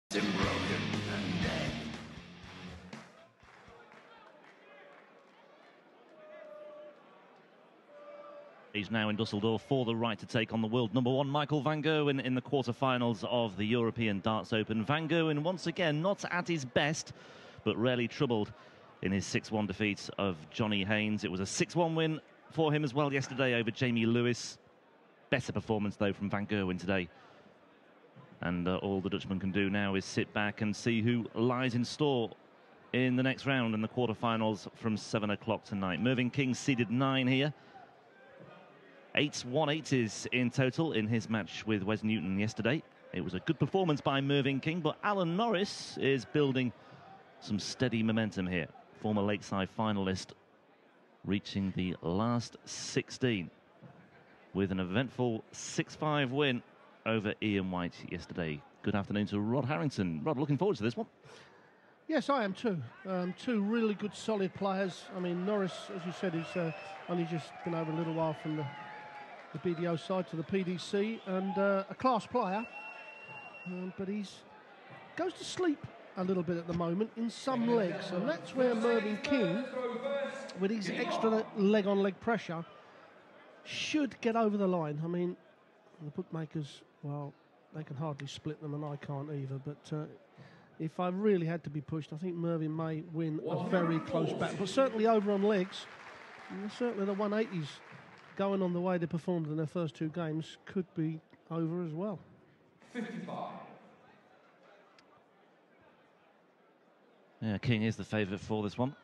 Broken and dead. He's now in Düsseldorf for the right to take on the world number one, Michael van Gerwen, in the quarterfinals of the European Darts Open. Van Gerwen, once again, not at his best, but rarely troubled in his 6-1 defeat of Johnny Haynes. It was a 6-1 win for him as well yesterday over Jamie Lewis. Better performance, though, from van Gerwen today. And all the Dutchman can do now is sit back and see who lies in store in the next round in the quarterfinals from 7 o'clock tonight. Mervyn King seeded 9 here. 8-1-8s in total in his match with Wes Newton yesterday. It was a good performance by Mervyn King, but Alan Norris is building some steady momentum here. Former Lakeside finalist reaching the last 16 with an eventful 6-5 win over Ian White yesterday. Good afternoon to Rod Harrington. Rod, looking forward to this one. Yes, I am too. Two really good, solid players. I mean, Norris, as you said, he's only just been over a little while from the BDO side to the PDC, and a class player. But he's goes to sleep a little bit at the moment in some legs, and that's where Mervyn King, with his extra leg-on-leg pressure, should get over the line. I mean, the bookmakers, well, they can hardly split them, and I can't either. But if I really had to be pushed, I think Mervyn may win a very close battle. But certainly over on legs, certainly the 180s going on the way they performed in their first 2 games could be over as well. 55. Yeah, King is the favourite for this one.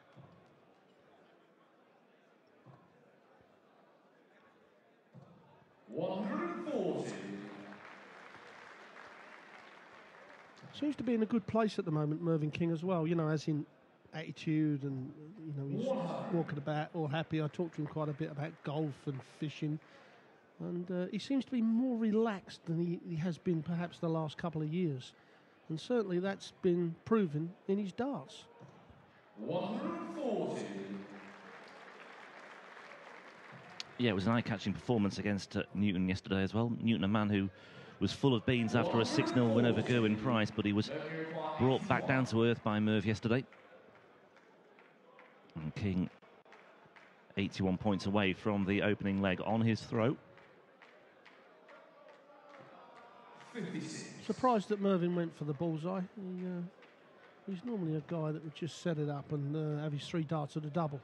Seems to be in a good place at the moment, Mervyn King as well, you know, as in attitude, and, you know, he's walking about all happy. I talked to him quite a bit about golf and fishing, and he seems to be more relaxed than he has been perhaps the last couple of years, and certainly that's been proven in his darts. 140. Yeah, it was an eye-catching performance against Newton yesterday as well. Newton, a man who was full of beans after a 6-0 win over Gerwin Price, but he was brought back down to earth by Merv yesterday. And King, 81 points away from the opening leg on his throat. 56. Surprised that Mervyn went for the bullseye. He's normally a guy that would just set it up and have his 3 darts at a double.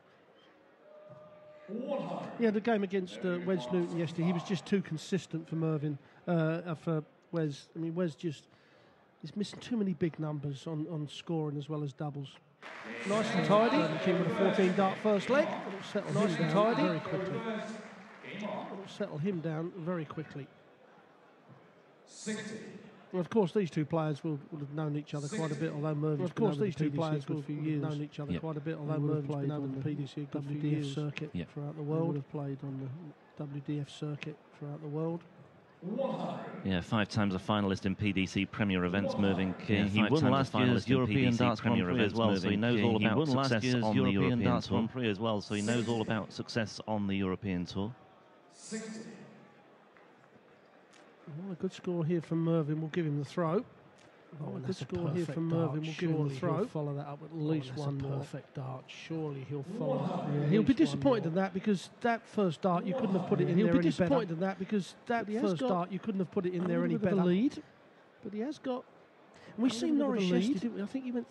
100. Yeah, the game against Wes Newton yesterday, he was just too consistent for Mervyn, for Wes. I mean, Wes just is missing too many big numbers on scoring as well as doubles. Nice and tidy. King with a 14-dart first leg. It'll settle nice and tidy very quickly. It'll settle him down very quickly. 60. Well, of course, these 2 players will have known each other quite a bit, although Mervyn's been over the PDC known each other quite a bit, although Mervyn's been over the PDC WDF circuit throughout the world. Would have played on the WDF circuit throughout the world. 100. Yeah, 5 times a finalist in PDC Premier events, Mervyn King. He won last year's European Darts Grand Prix as well, so he knows all about success on the European Darts Grand Prix as well, so he knows all about success on the European Tour. 60. Well, a good score here from Mervyn will give him the throw. Oh, a good score here from Mervyn will give him the throw. He'll follow that up at least one more. Perfect dart. Surely he'll follow that. Yeah, he'll be disappointed in that, because that first dart you couldn't have put it in there any better. He'll be disappointed in that, because that first dart you couldn't have put it in there any better. Lead, but he has got. We've seen Norris yesterday, didn't we? I think he went.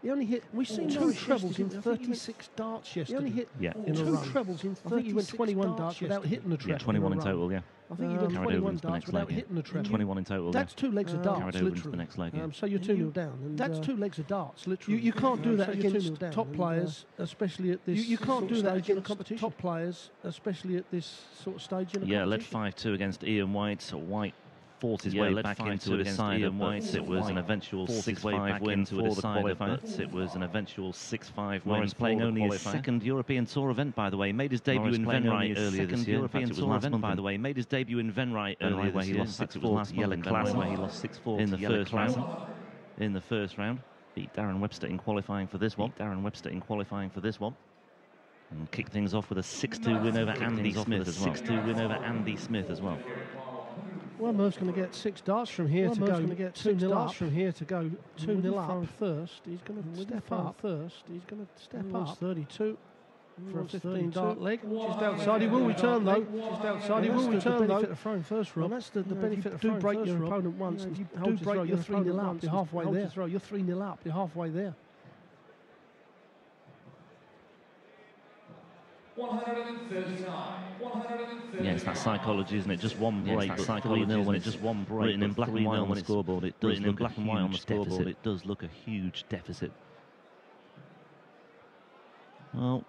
He only hit. We've seen 2 trebles in 36 darts yesterday. He only hit in 2 trebles in 36 I think he went 21 darts without hitting a treble. Yeah, 21 in total, yeah. I think he went 21 darts without hitting a treble. 21 in total. That's 2 legs of darts, carried over into the next leg. Yeah. So you're 2-0 down. And that's 2 legs of darts, literally. You can't do that against top players, especially at this. You can't do that against top players, especially at this sort of stage in a competition. Yeah, led 5-2 against Ian White. White fought his way back into it against Ian White. It was an eventual 6-5 win for the qualifier. It was an eventual 6-5 win. Norris playing only his 2nd European Tour event, by the way. Made his debut in Venray earlier this year. European Tour event, by the way. Made his debut in Venray earlier where he lost 6-4 to Yellow Class, where he lost 6-4 in the first round. In the first round, beat Darren Webster in qualifying for this one. And kicked things off with a 6-2 win over Andy Smith as well. 6-2 win over Andy Smith as well. Well, Merv's going to get 6 darts from here to go. Going to get 2-0 up from here to go 2-0 up first. He's going to step up first. He's going to step up. 32 for a 15-dart leg. Just outside. He will return though. Just outside. He will return though. Benefit of throwing first, Rob. That's the benefit of throwing first. Do break your opponent once. If you do break, you're 3-0 up. You're halfway there. You're 3-0 up. You're halfway there. 139. Yeah, it's that psychology, isn't it? Just one break, but 3-0 when it's just one break. Written in black and white on the scoreboard, it does look black and white on the scoreboard. It does look a huge deficit. Well,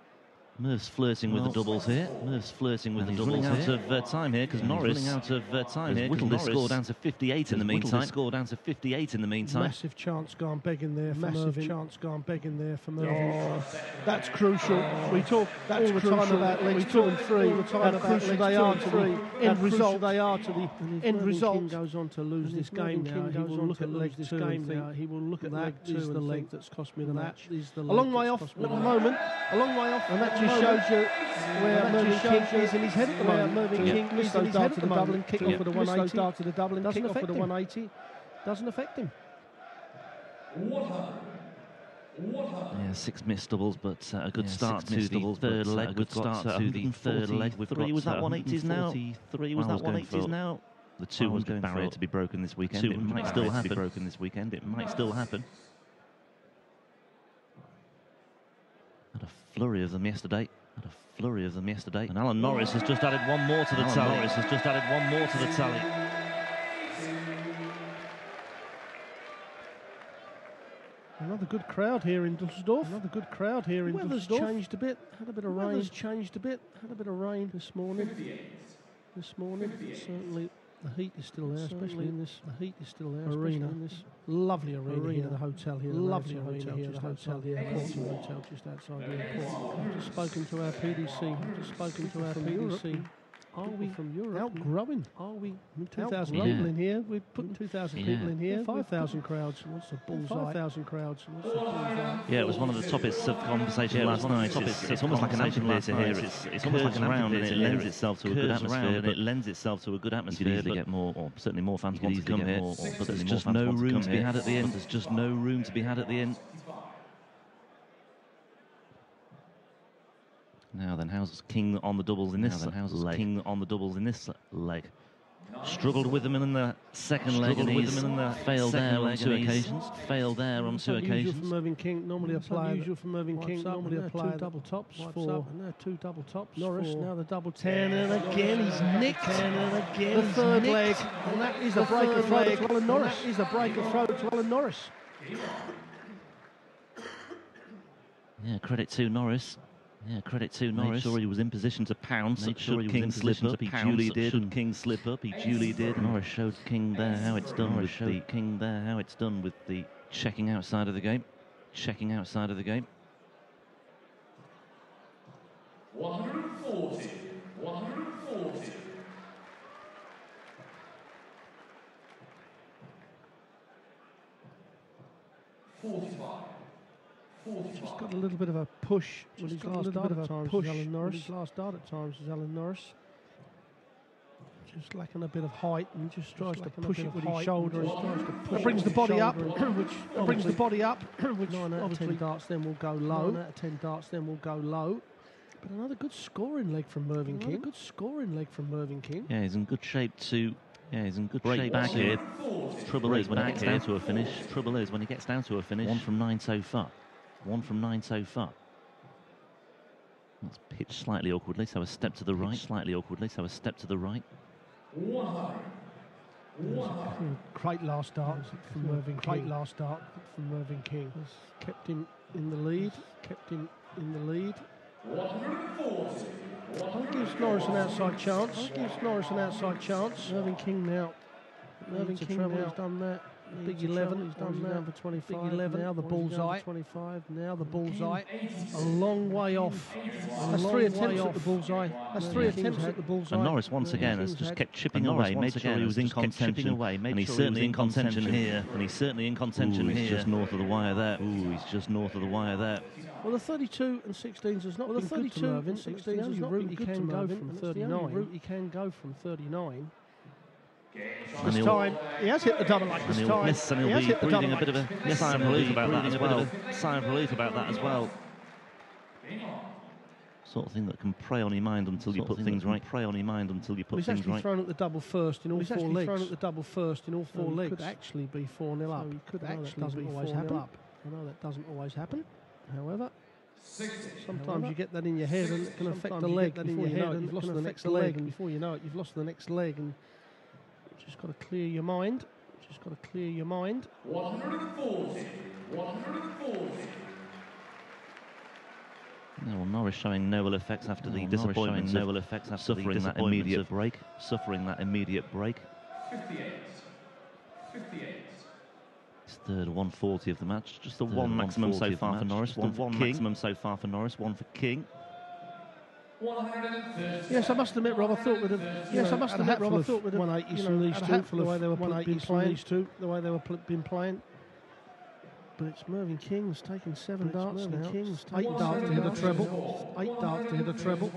Merv's flirting with the doubles here. Merv's flirting with the doubles here. He's running out of time here because Norris running out of time here. Whittled this score down to 58 in the meantime. Score down to 58 in the meantime. Massive chance gone begging there for Mervyn. Massive chance gone begging there for Mervyn. Oh, that's crucial. We talk all the time about legs 2 and 3. All the time about crucial they are to the end result. They are to the end result. King goes on to lose this game now. He will look at leg 2 game now. He will look at leg 2 and the leg that's cost me the match. A long way off at the moment. A long way off. And that just shows you where Mervyn King is in his head at the moment. Mervyn King is in his head at the moment. Kick off with a 180. Start to the doubling. Doesn't affect him. 180. Doesn't affect him. 100. Yeah, 6 missed doubles, but a good start to the third leg. A good start to the third leg. Was that 180s now? 3 was that 180s now? The 200 barrier to be broken this weekend. It might still happen. It might still happen. Had a flurry of them yesterday. And Alan Norris has just added one more to the tally. Another good crowd here in Düsseldorf. Weather's changed a bit. Had a bit of rain. This morning. Certainly the heat is still there, especially in this arena. In this lovely arena here, the hotel here. Lovely hotel here, the hotel, the airport hotel just outside the airport. I've just spoken to our PDC. Are we from Europe outgrowing? Are we 2,000 people in here? We've put 2,000 people in here. 5,000 crowds. What's a bullseye? 5,000 crowds. What's a bullseye? Yeah, it was one of the topics of conversation last night. It's almost like an amphitheatre here. It's almost like an amphitheatre, and it lends itself to a good atmosphere. You could get more, or certainly more fans want to come here. But there's just no room to be had at the end. Now then, how's King on the doubles in this leg? Struggled with them in the second leg, and he's failed there on 2 occasions. Unusual for Mervyn King. Normally a player. Unusual for Mervyn King. Normally a player. 2 double tops for. And 2 double tops. Norris now the double 10, and again he's nicked. The third leg, and that is a break of throw to Alan Norris. Yeah, credit to Norris. Made sure he was in position to pounce. Made sure King slip up. He duly did. Norris showed King there how it's done with the checking outside of the game. 140. 45. Just got a little bit of a push with his last dart at times as Alan Norris. Just lacking a bit of height, and just tries to push it with his shoulder. That brings the body up, which 9 out of 10 darts then will go low. But another good scoring leg from Mervyn King. Yeah, he's in good shape to. Break back here. Trouble is when he gets down to a finish. 1 from 9 so far. That's pitched slightly awkwardly, so a step to the right. 100. Great last dart from Mervyn King. Kept him in the lead. 140. That gives Norris an outside chance. Mervyn King now. He's done that. Big 11, he's done that for 25. Big 11, now the bullseye. 25, now the bullseye. A long way off. That's 3 attempts at the bullseye. And Norris once again has just kept chipping away, made sure he was in contention. And he's certainly in contention here. He's just north of the wire there. Well, the 32 and 16s has not been good to Mervyn. 16s is not route he can go from 39. This time, he has hit the double like this time. Miss, and he'll be breathing a bit of a sigh of relief about that as well. Sigh of relief about that as well. Sort of thing that can prey on your mind until you put things right. Prey on your mind until you put things right. He's actually thrown at the double first in all 4 legs. Thrown at the double first in all 4 legs. Could actually be 4-0 up. It could actually be 4-0 up. I know that doesn't always happen. However, sometimes you get that in your head and it can affect the leg. Before you know it, you've lost the next leg, and before you know it, you've lost the next leg. And you've just got to clear your mind. Just got to clear your mind. 140. 140. Well, Norris showing no ill effects after the disappointment, no ill effects after suffering that immediate break. Suffering that immediate break. 58. 58. His third 140 of the match. Just the one maximum so far for Norris. One maximum so far for Norris. One for King. 130. Yes, I must admit, Rob, I thought we'd have. Yes, I must admit, Rob, I thought we'd have 180s from these two, the way they were been playing. The way they were been playing. But it's Mervyn King's taken 7 darts now. 8 darts to hit a treble. 8 darts to hit a treble.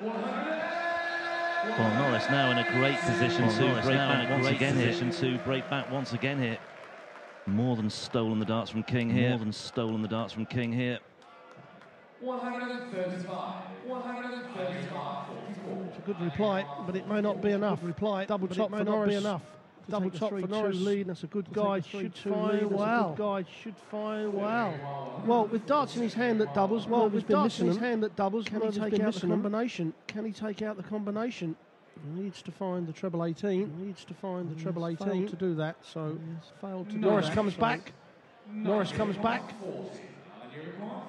Well, Norris now in a great position to break back once again here. To break back once again here. More than stolen the darts from King here. More than stolen the darts from King here. 135. 135. It's a good reply, but it may not be enough. Double top may not be enough. Double top for Norris. Lead. That's a good guy. Should find well. Good guy. Should find well. Well, with darts in his hand that doubles. Well, with darts in his hand that doubles, can he take out the combination? Can he take out the combination? He needs to find the treble 18. He needs to find the treble 18 to do that. So failed to do that. Norris comes back. Norris comes back.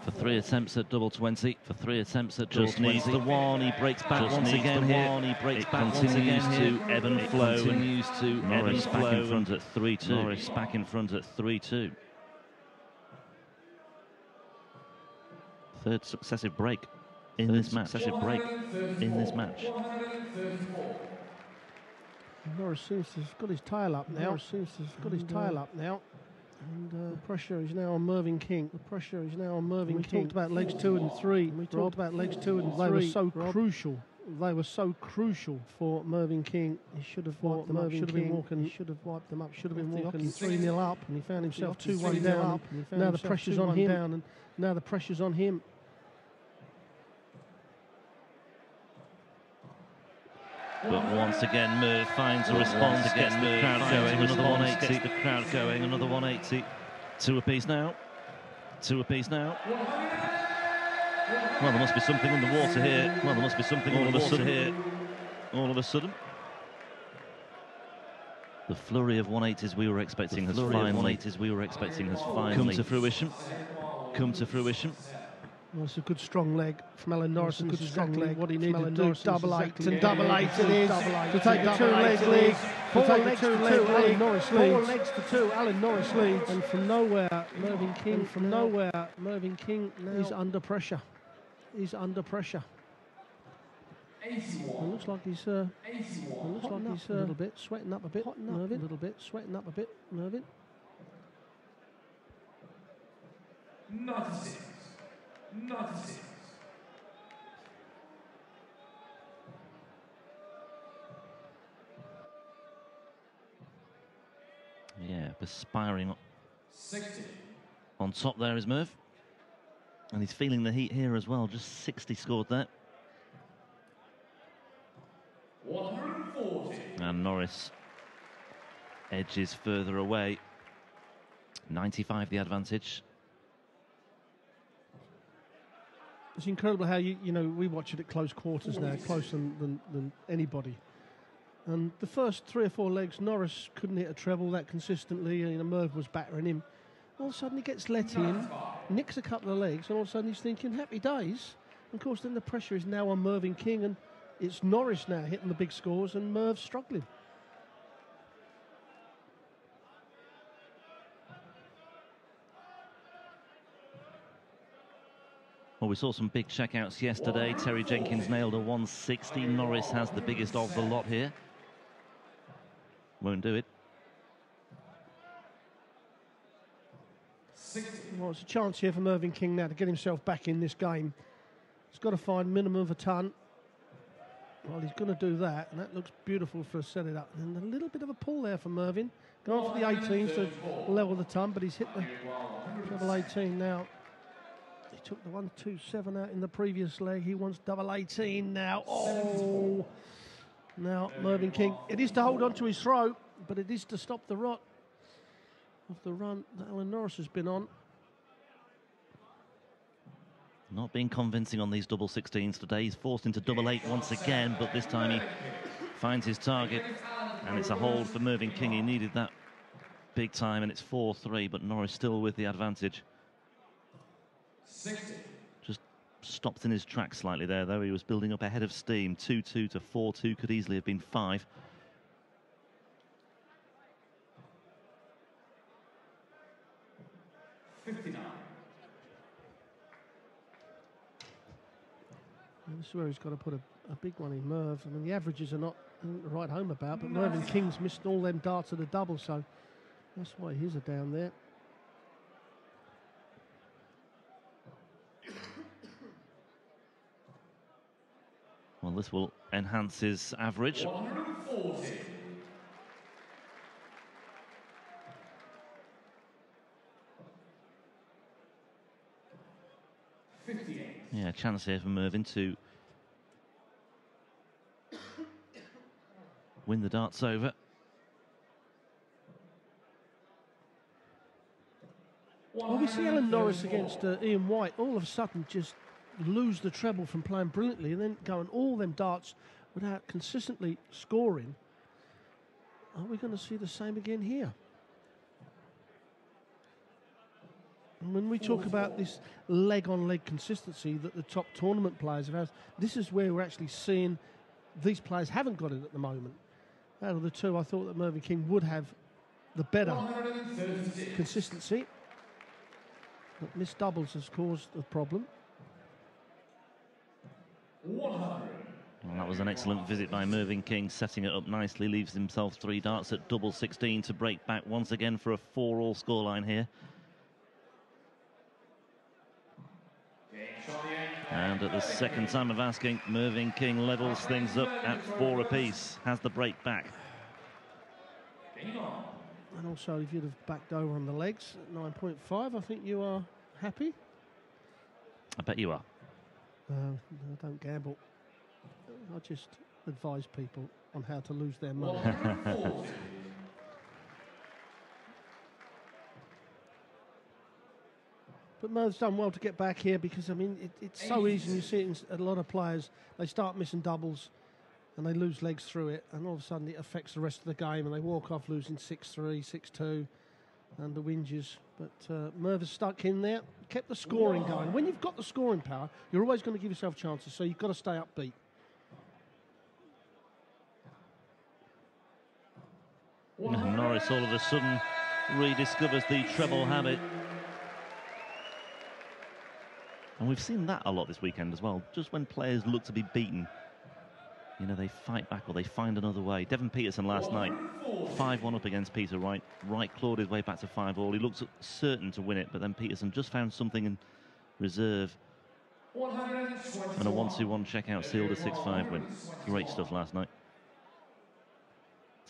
For 3 attempts at double 20. For 3 attempts at double 20. Just needs the one. He breaks back once again here. He breaks back once again to ebb and flow. Continues to Norris back in front at 3-2. Norris back in front at 3-2. Third successive break in this match. Successive break in this match. Norris seems to have got his tail up now. Norris seems to have got his tail up now. And the pressure is now on Mervyn King. The pressure is now on Mervyn King. We talked about legs 2 and 3. We talked about legs 2 and 3. They were so crucial. They were so crucial for Mervyn King. He should have wiped them up. Should have been walking. He should have wiped them up. Should have been walking 3-0 up, and he found himself 2-1 down. Now the pressure's on him. And now the pressure's on him. But once again, Merv finds a response, gets the crowd going, another 180, gets the crowd going, another 180. 2 apiece now. 2 apiece now. Well, there must be something underwater here. Well, there must be something all of a sudden here. All of a sudden. The flurry of 180s we were expecting has finally come to fruition. Come to fruition. Well, it's a good strong leg from Alan Norris. A good strong leg. What he needed to do, double 8 and double 8 it is. To take a 2-leg lead. To take a 2-leg lead. Norris leads. 4 legs to 2. Alan Norris leads. And from nowhere, Mervyn King. From nowhere, Mervyn King is under pressure. He's under pressure. It looks like he's a little bit, sweating up a bit. Mervyn, a little bit, sweating up a bit. Mervyn. 96. 96. Yeah, perspiring 60. On top there is Merv. And he's feeling the heat here as well. Just 60 scored there. 140. And Norris edges further away. 95 the advantage. It's incredible how you know we watch it at close quarters now, closer than anybody. And the first 3 or 4 legs, Norris couldn't hit a treble that consistently. You know, Merv was battering him. All of a sudden he gets let in, nicks a couple of legs, and all of a sudden he's thinking, happy days. And of course, then the pressure is now on Mervyn King, and it's Norris now hitting the big scores, and Merv struggling. Well, we saw some big checkouts yesterday. Terry Jenkins nailed a 160. Norris has the biggest of the lot here. Won't do it. Well, it's a chance here for Mervyn King now to get himself back in this game. He's got to find minimum of a ton. Well, he's going to do that, and that looks beautiful for a set it up. And a little bit of a pull there for Mervyn. Going for the 18s to level the ton, but he's hit the double 18 now. He took the 1-2-7 out in the previous leg. He wants double 18 now. Oh! Now, Mervyn King, it is to hold on to his throw, but it is to stop the rot of the run that Alan Norris has been on. Not being convincing on these double 16s today. He's forced into double 8 once again, but this time he finds his target, and it's a hold for Mervyn King. He needed that big time, and it's 4-3, but Norris still with the advantage. 60. Just stopped in his tracks slightly there, though. He was building up ahead of steam. 2-2 to 4-2 could easily have been 5. This is where he's got to put a big one in Merv. I mean, the averages are not right home about, but Mervyn King's missed all them darts at a double, so that's why his are down there. Well, this will enhance his average. 140. Yeah, chance here for Mervyn to win the darts over. Well, we see Alan Norris against Ian White all of a sudden just lose the treble from playing brilliantly and then going all them darts without consistently scoring. Are we going to see the same again here? And when we talk about this leg-on-leg consistency that the top tournament players have had, this is where we're actually seeing these players haven't got it at the moment. Out of the two, I thought that Mervyn King would have the better consistency. But missed doubles has caused a problem. 100. Well, that was an excellent visit by Mervyn King, setting it up nicely, leaves himself 3 darts at double 16 to break back once again for a 4-all scoreline here. And at the second time of asking, Mervyn King levels things up at 4 apiece, has the break back. And also, if you'd have backed over on the legs at 9.5, I think you are happy. I bet you are. I don't gamble. I just advise people on how to lose their money. But Merv's done well to get back here because, I mean, it's so easy. And you see it in a lot of players. They start missing doubles and they lose legs through it, and all of a sudden it affects the rest of the game and they walk off losing 6-3, 6-2 and the whinges. But Merv is stuck in there, kept the scoring going. When you've got the scoring power, you're always going to give yourself chances, so you've got to stay upbeat. Norris all of a sudden rediscovers the treble habit. And we've seen that a lot this weekend as well. Just when players look to be beaten, you know, they fight back or they find another way. Devon Peterson last night, 5-1 up against Peter Wright. Wright clawed his way back to 5-all. He looked certain to win it, but then Peterson just found something in reserve. And a 1-2-1 checkout sealed a 6-5 win. Great stuff last night.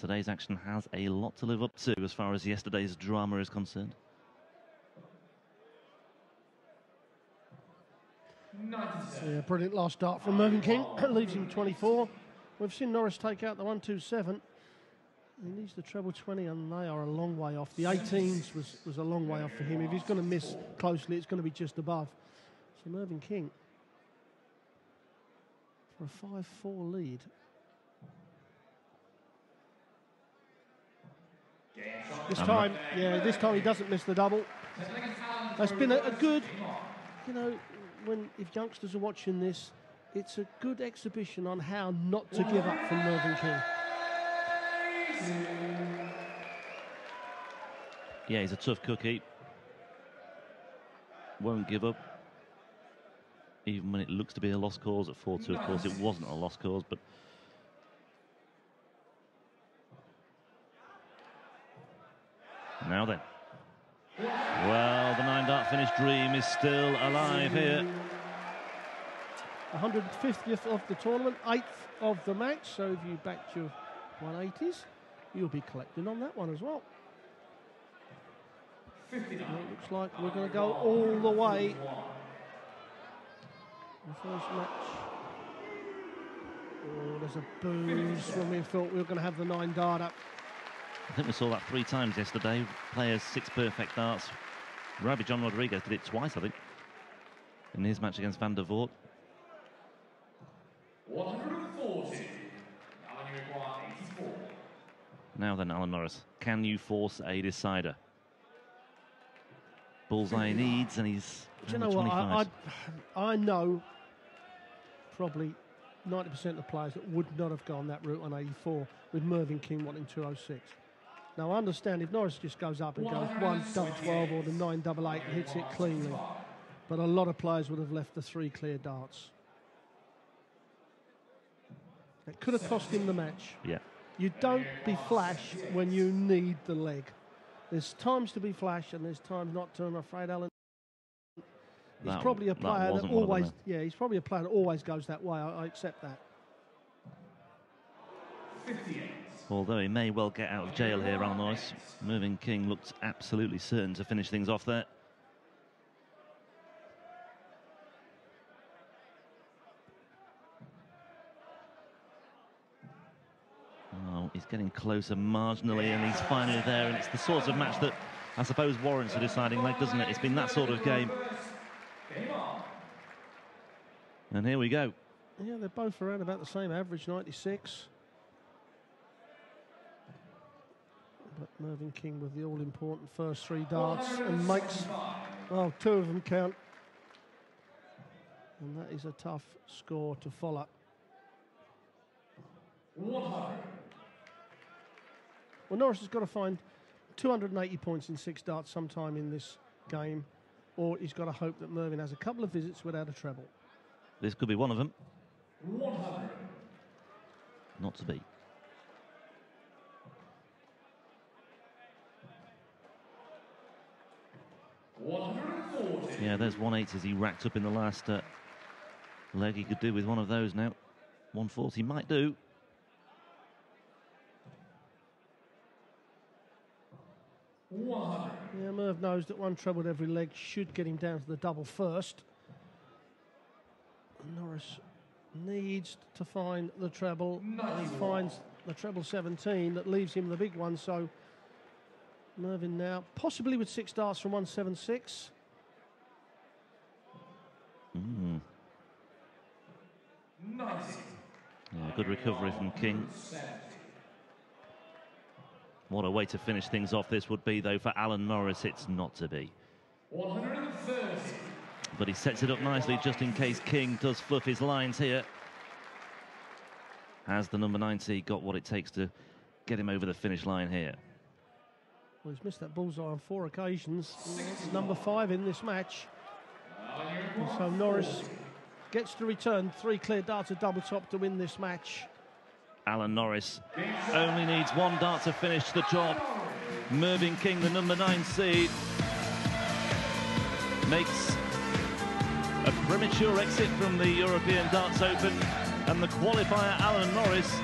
Today's action has a lot to live up to as far as yesterday's drama is concerned. Yeah, brilliant last dart from Mervyn King. Leaves him 24. We've seen Norris take out the 1-2-7. He needs the treble 20, and they are a long way off. The 18s was a long way off for him. If he's going to miss closely, it's going to be just above. So Mervyn King for a 5-4 lead. This time, this time he doesn't miss the double. That's been a good, you know, if youngsters are watching this, it's a good exhibition on how not to give up from Mervyn King. Yeah, he's a tough cookie. Won't give up. Even when it looks to be a lost cause at 4-2, of course, it wasn't a lost cause, but... Now then. Well, the 9-dart finish dream is still alive here. 150th of the tournament, 8th of the match. So if you backed your 180s, you'll be collecting on that one as well. And it looks like we're going to go all the way. The first match. Oh, there's a booze when we thought we were going to have the 9-dart up. I think we saw that 3 times yesterday. Players 6 perfect darts. John Rodriguez did it twice, I think, in his match against Van der Voort. 140. Now then, Alan Norris, can you force a decider? Bullseye needs, and he's. Do you know what? I know probably 90% of the players that would not have gone that route on 84 with Mervyn King wanting 206. Now, I understand if Norris just goes up and goes 1 double 12 or the 9 double 8 and hits it cleanly, but a lot of players would have left the 3 clear darts. It could have cost him the match. Yeah. You don't be flash when you need the leg. There's times to be flash and there's times not to. I'm afraid Alan. He's probably a player that always, he's probably a player that always goes that way. I accept that. 58. Although he may well get out of jail here, Alan Norris. Mervyn King looked absolutely certain to finish things off there. Oh, he's getting closer marginally, and he's finally there, and it's the sort of match that I suppose warrants a deciding leg, doesn't it? It's been that sort of game. And here we go. Yeah, they're both around about the same average, 96. But Mervyn King with the all-important first 3 darts and makes, well, 2 of them count. And that is a tough score to follow. 100. Well, Norris has got to find 280 points in 6 darts sometime in this game, or he's got to hope that Mervyn has a couple of visits without a treble. This could be one of them. 100. Not to be. Yeah, there's 180s he racked up in the last leg. He could do with one of those now. 140 might do. Yeah, Merv knows that 1 treble every leg should get him down to the double first. Norris needs to find the treble. And he finds the treble 17 that leaves him the big one. So Mervyn now possibly with 6 darts from 176. Yeah, good recovery from King. What a way to finish things off this would be, though, for Alan Norris. It's not to be. 130. But he sets it up nicely just in case King does fluff his lines here. Has the number 90 got what it takes to get him over the finish line here? Well, he's missed that bullseye on 4 occasions. It's number 5 in this match. And so Norris gets to return 3 clear darts of double top to win this match. Alan Norris only needs 1 dart to finish the job. Mervyn King, the number 9 seed, makes a premature exit from the European Darts Open, and the qualifier Alan Norris